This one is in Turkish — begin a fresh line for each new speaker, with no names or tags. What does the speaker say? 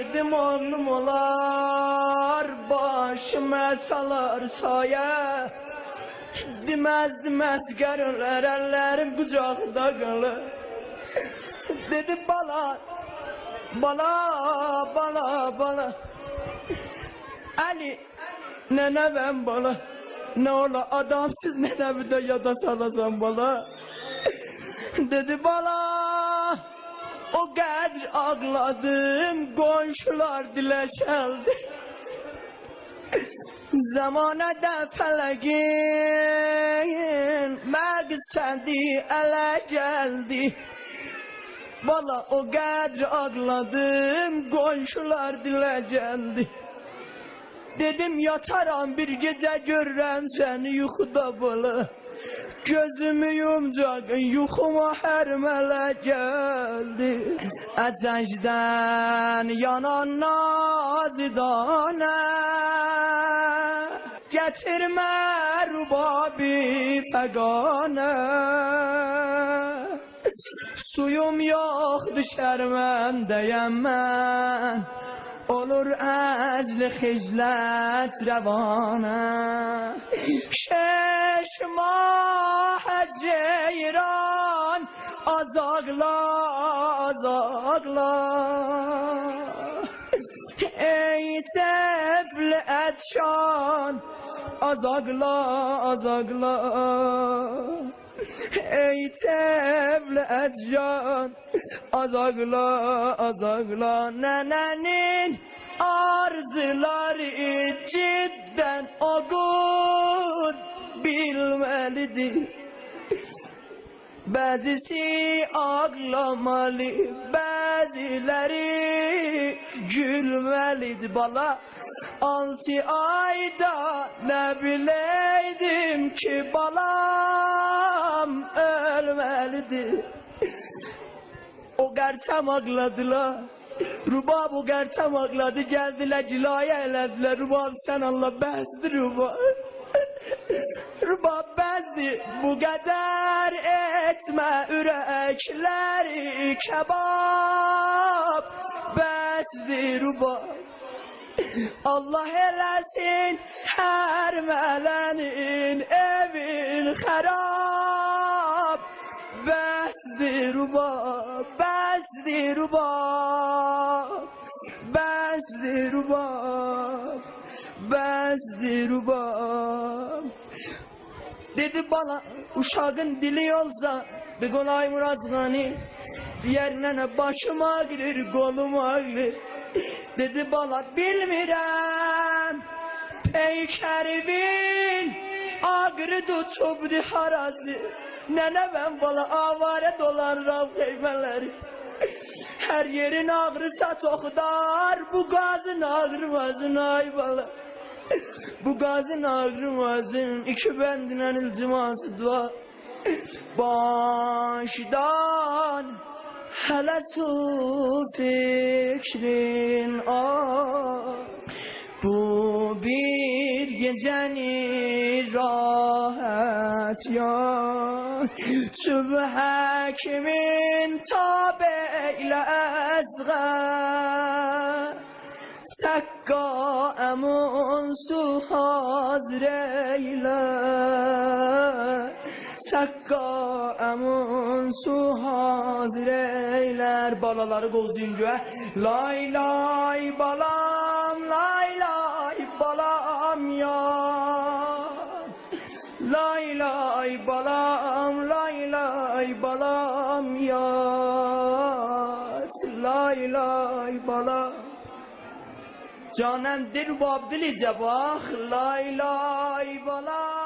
Dedim oğlum olar, başıma salar saye. Demez görürler, ellerim kucakta kalır. Dedi bala Ali nene ben bala. Ne ola adamsız nenemi de yada salasam bala. Dedi bala o kadar ağladım, komşular dileşeldi. Zamanada feleğin məqsədi ələ geldi. Bala o kadar ağladım, komşular dile geldi. Dedim yataram bir gece görürəm seni yuxuda bala. Gözümü yumcaq yuxuma hər mələ gəldi. Əcəcdən yanan nazidanə, gətirmə rubabi fəqanə. Suyum yoxdur şərməndəyəm mən, olur əcli xiclət rəvanə. Şeş mah ceyran azaqla ey tefl etşan azaqla ey tefl etşan azaqla nenenin arzuları cidden ogun bilmelidir. Bazısı ağlamalı, bazıları gülmelidir bala. 6 ayda ne bileydim ki balam ölmelidir. O gerçem ağladılar. Rubab o gerçem ağladı, geldiler cilaya elediler. Rubab sen Allah bezdi Rubab. Rubab bezdi, bu kadar etme yürekleri kebap. Bezdi Rubab. Allah eləsin her melenin evin harap. Bezdi Rubab, bezdi Rubab, bezdi Rubab, bezdi Rubab. Dedi bana uşağın dili olsa bir kolay muradgani, yerine başım ağrır, kolum ağrır. Dedi bana bilmirəm peykerimin ağrı tutubdu harazi. Nene ben bala avare dolanıram keymeleri. Her yerin ağrısa toxdar, bu gazın ağrımazın ay bala. Bu gazın ağrımazın, iki bendinen iltiması dua. Başdan hele su fikrin bu bir geceni rahat ya. Sübhe kimin tabeyle ezgar, Sakka emun su hazır eyle, Sakka emun su hazır eyler. Balaları gözüncü lay lay balam, lay lay balam ya. Lay lay balam, lay lay balam ya. Lay lay balam. Canem dil bab dili cebah, lay lay balam.